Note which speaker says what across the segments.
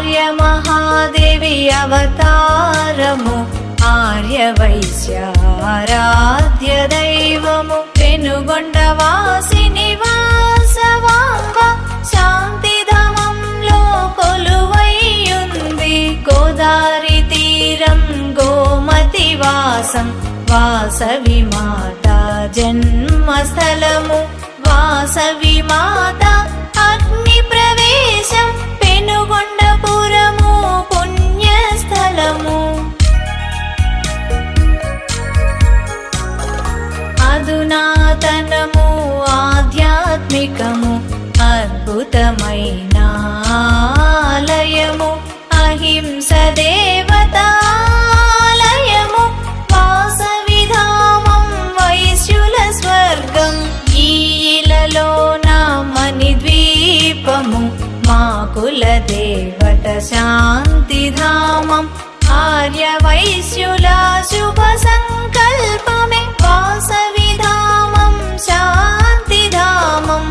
Speaker 1: ఆర్య మహాదేవి అవతారము ఆర్యవైశ్యారాధ్య దైవము పెనుగొండవాసిని వాసవాంబ శాంతిధామంలో కొలువైయుంది గోదారి తీరం గోమతి వాసం వాసవి మాత జన్మస్థలము వాసవి మాత అగ్ని ప్రవేశం పెనుగొండపురము పుణ్యస్థలము అధునాతనము ఆధ్యాత్మికము అద్భుతమైన ఆలయము అహింస దేవతాలయము వాసవిధామం వైశ్యుల స్వర్గం ఈలలోన మణిద్వీపము మా కుల దేవత శాంతిధామం ఆర్య వైశ్యుల శుభ సంకల్పమే వాసవిధామం శాంతిధామం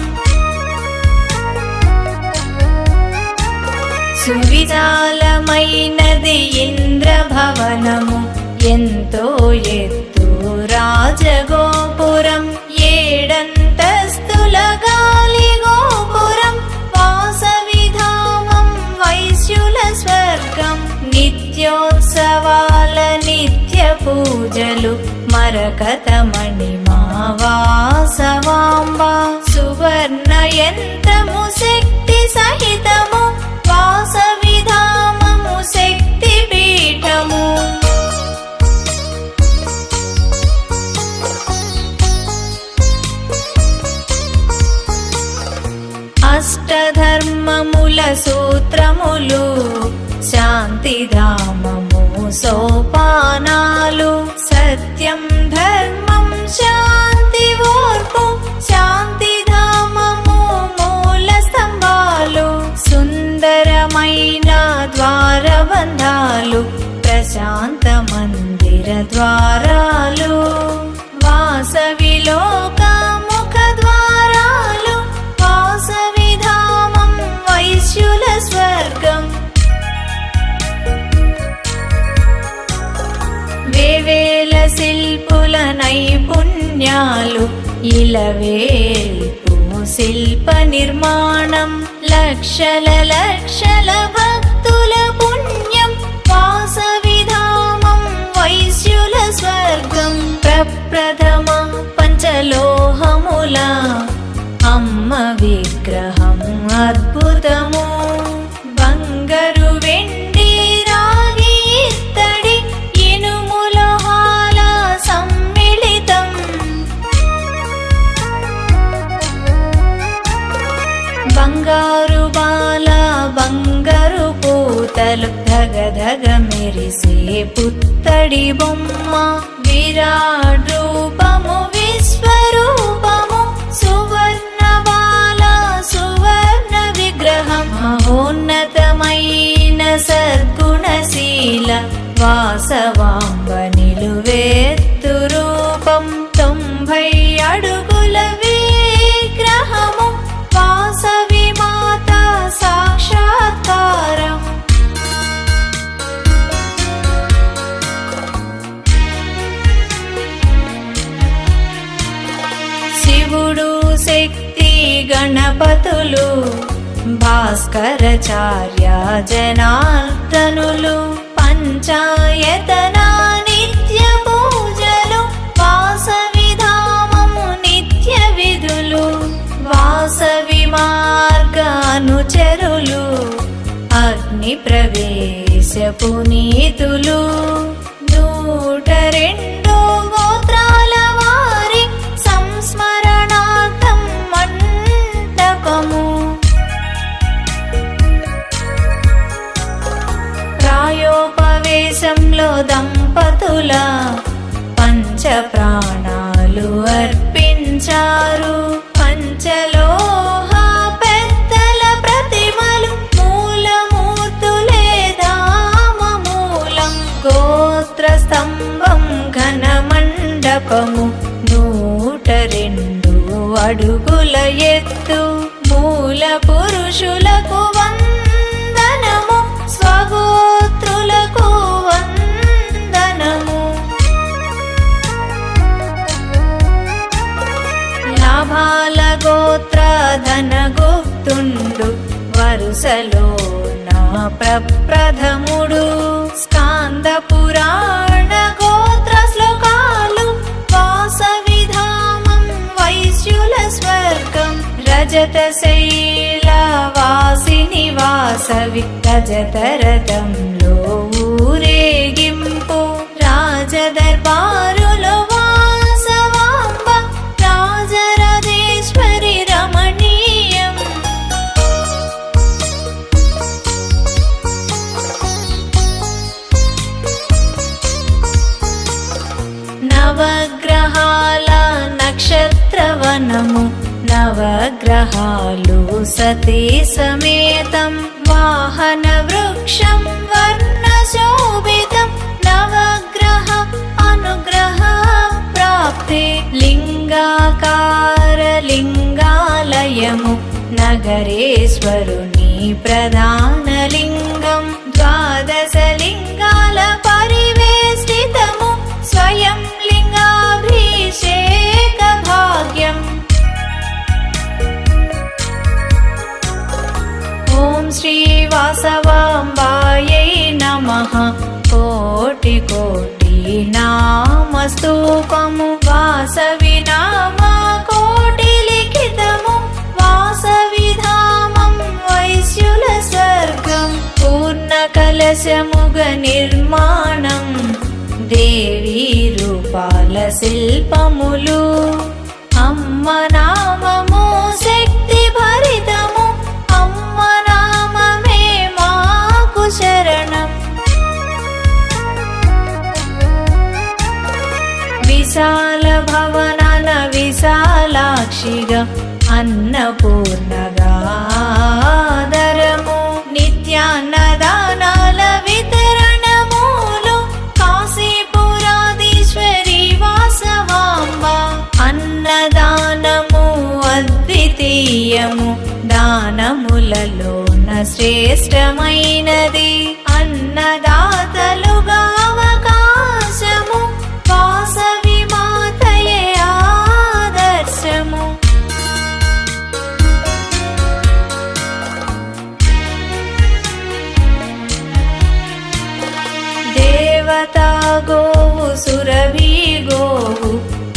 Speaker 1: సువిశాలమైనది ఇంద్రభవనము ఎంతో ఎత్తు రాజగోపురం ఏడంతస్తుల గాలి గోపురం వాసవిధామం వైశ్యుల స్వర్గం నిత్యోత్సవాల నిత్య పూజలు మరకతమణి మా వాసవాంబ సువర్ణ యంత్రము శక్తి సహితము వాసవిధామము శక్తి పీఠము అష్టధర్మముల సూత్రములు శాంతిధామము సోపానాలు సత్యం ధర్మం శాంతి ఓర్పు శాంతిధామము మూల స్తంభాలు సుందరమైన ద్వారబంధాలు ప్రశాంత మందిర ద్వారాలు వాసవిలోక ముఖ ద్వారాలు వాసవిధామం వైశ్యుల స్వర్గం వేవేల శిల్పుల నైపుణ్యాలు ఇలవేల్పు శిల్ప నిర్మాణం లక్షల లక్షల భక్తుల పుణ్యం వాసవిధామం వైశ్యుల స్వర్గం ప్రప్రథమ పంచలోహముల అమ్మ విగ్రహం అద్భుతము బంగారు వెండి రాగి ఇత్తడి ఇనుములోహాల సమ్మిళితం బంగారు బాల బంగారు పూతలు ధగధగ మెరిసే పుత్తడి బొమ్మ విరాట్ రూపము విశ్వరూపము సువర్ణ బాల సువర్ణ విగ్రహం మహోన్నతమైన సద్గుణశీల వాసవాంబ నిలువెత్తు రూపం 90 అడుగుల విగ్రహము వాసవి మాత సాక్షాత్కారం శివుడు శక్తి గణపతులు భాస్కరాచార్య జనార్దనులు పంచాయతన నిత్య పూజలు వాసవిధామము నిత్య విధులు వాసవి మార్గానుచరులు అగ్ని ప్రవేశ పునీతులు 102 గోత్రాల వారి సంస్మరణార్థం మంటపము ప్రాయోపవేశంలో దంపతుల పంచ ప్రాణాలు అర్పించారు పంచలోహ పెద్దల ప్రతిమలు మూలమూర్తులే ధామమూలం గోత్ర స్తంభం ఘన మండపము 102 అడుగుల ఎత్తు మూల పురుషులకు వందనము వరుసలో నా ప్రప్రథముడు స్కాంద పురాణ గోత్ర శ్లోకాలు వాసవిధామం వైశ్యుల స్వర్గం రజత శైల వాసిని వాసవి రజత రథంలో ఊరేగింపు రాజదర్బారులో వాసవాంబ రాజరాజేశ్వరి రమణీయం నవగ్రహాల నక్షత్రవనము నవగ్రహాలు సతీ సమేతం వాహన వృక్షం వర్ణ శోభితం నవగ్రహ అనుగ్రహ ప్రాప్తే లింగాకార లింగాలయము నగరేశ్వరుని ప్రధాన లింగం ద్వాదశ లింగాల పరివేష్టితము స్వయం లింగాభిషేక భాగ్యం ఓం శ్రీ వాసవాంబాయై నమః కోటి కోటి నామస్తూపము వాసవి నామ కోటి లిఖితము వాసవిధామం వైశ్యుల స్వర్గం పూర్ణ కలశముగ నిర్మాణం దేవీ రూపాల శిల్పములు అమ్మ నామము శక్తి భరితము అమ్మ నామమే మాకు శరణం విశాల భవనన విశాలాక్షిగా అన్నపూర్ణగా ఆదరము నిత్యాన్నదానాల వితరణములు కాశీపురాధీశ్వరి వాసవాంబ అన్నదానము అద్వితీయము దానములలోన శ్రేష్టమైనది అన్నదాతలుగా అవకాశము వాసవి మాతయే ఆదర్శము దేవతా గోవు సురభి గోవు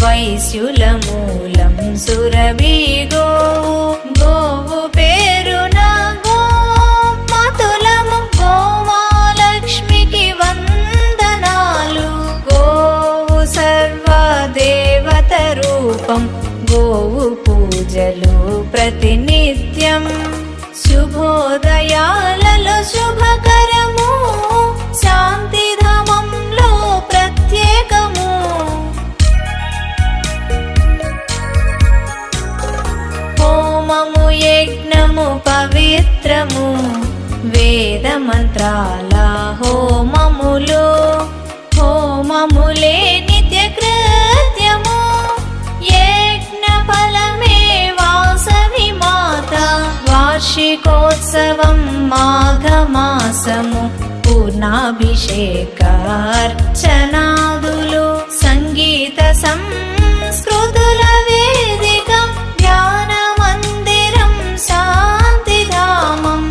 Speaker 1: వైశ్యుల మూలం సురభి గోవు గోవు పేరున గోమాతులము గోమాలక్ష్మికి వందనాలు గోవు సర్వదేవత రూపం గోవు పూజలు ప్రతినిత్యం శుభోదయాలలో శుభకరము శాంతిధామంలో ప్రత్యేకము హోమము యజ్ఞము పవిత్రము వేద మంత్రాల హోమములు హోమములే నిత్య కృత్యము యజ్ఞ ఫలమే వాసవి మాత వార్షికోత్సవం మాఘమాసము పూర్ణాభిషేక అర్చనాదులు సంగీత సంస్కృతుల వేదిక ధ్యాన మందిరం శాంతిధామం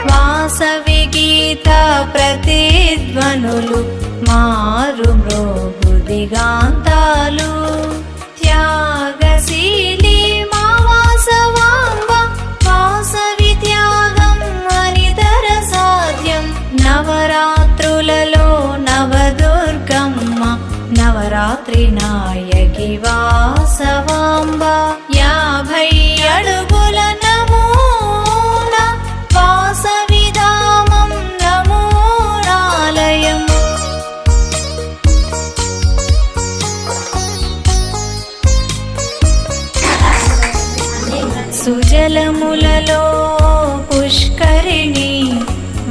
Speaker 1: వాసవి గీత ప్రతిధ్వనులు మారు మ్రోగు దిగాంతాలు త్యాగశీలి మా వాసవాంబ వాసవి త్యాగం అనితర సాధ్యం నవరాత్రులలో నవదుర్గమ్మ నవరాత్రి నాయకి వాసవాంబ 50 అడుగుల నమూన వాసవిధామం నమూనాలయం సుజలములలో పుష్కరిణి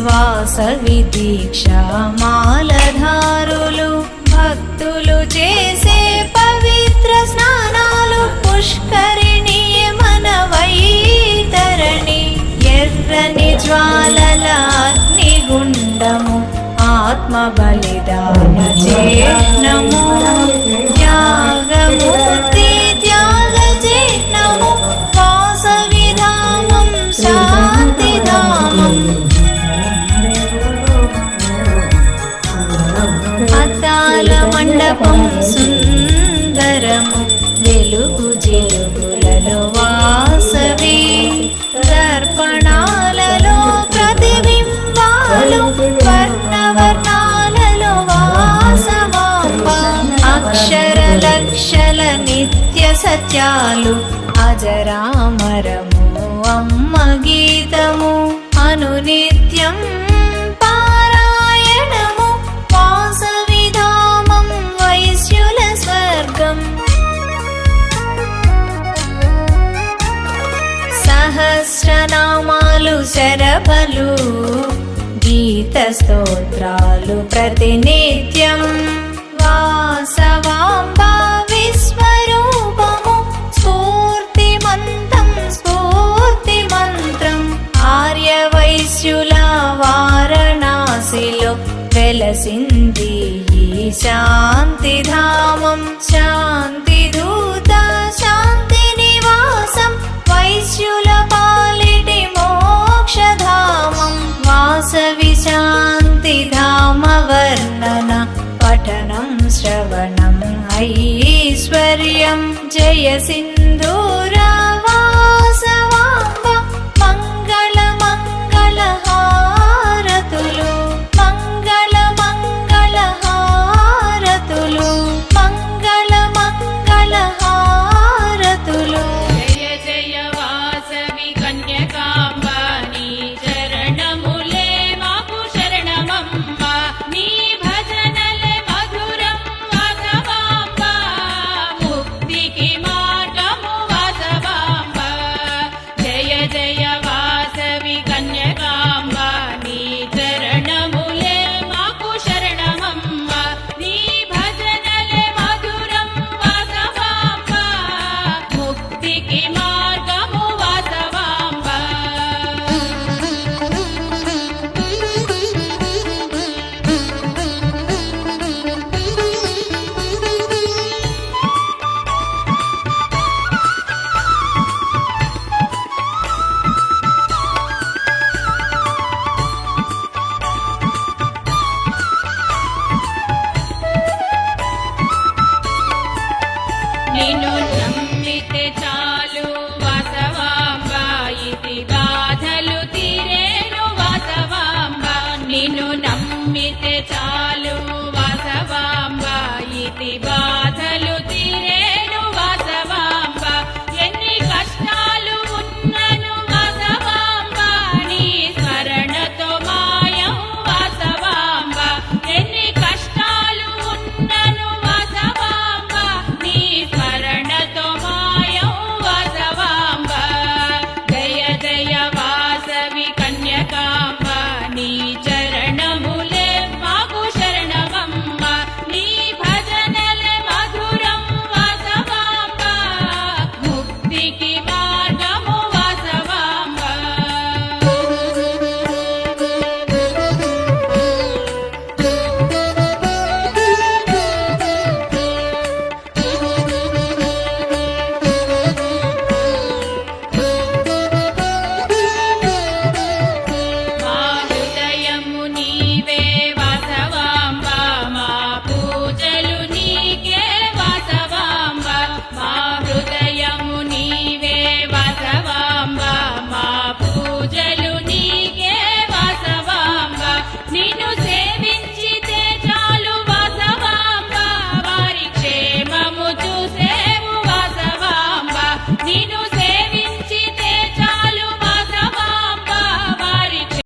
Speaker 1: వాసవి దీక్షా మాలధారులు భక్తులు చేసే పవిత్ర స్నానాలు పుష్కరిణి మన వైతరణి ఎర్రని జ్వాలల అగ్నిగుండము ఆత్మ బలిదాన చిహ్నము త్యాగమూర్తి త్యాగ చిహ్నము చిలుగులలో వాసవి దర్పణాలలో ప్రతిబింబాలు వర్ణవర్ణాలలో వాసవాంబ అక్షర లక్షల నిత్య సత్యాలు అజరామరము అమ్మ గీతము అనునిత్యం పారాయణము వాసవిధామం వైశ్యుల స్వర్గం సహస్రనామాలు శరభలు గీత స్తోత్రాలు ప్రతినిత్యం వాసవాంబ విశ్వరూపము స్ఫూర్తిమంతం స్ఫూర్తి మంత్రం ఆర్య వైశ్యుల వారణాసిలో వెలసింది ఈ శాంతిధామం శాంతి దూత శాంతి నివాసం వైశ్యుల పాలిటి మోక్షధామం వాసవి శాంతిధామ వర్ణన పఠనం శ్రవణం ఐశ్వర్యం జయ సిన్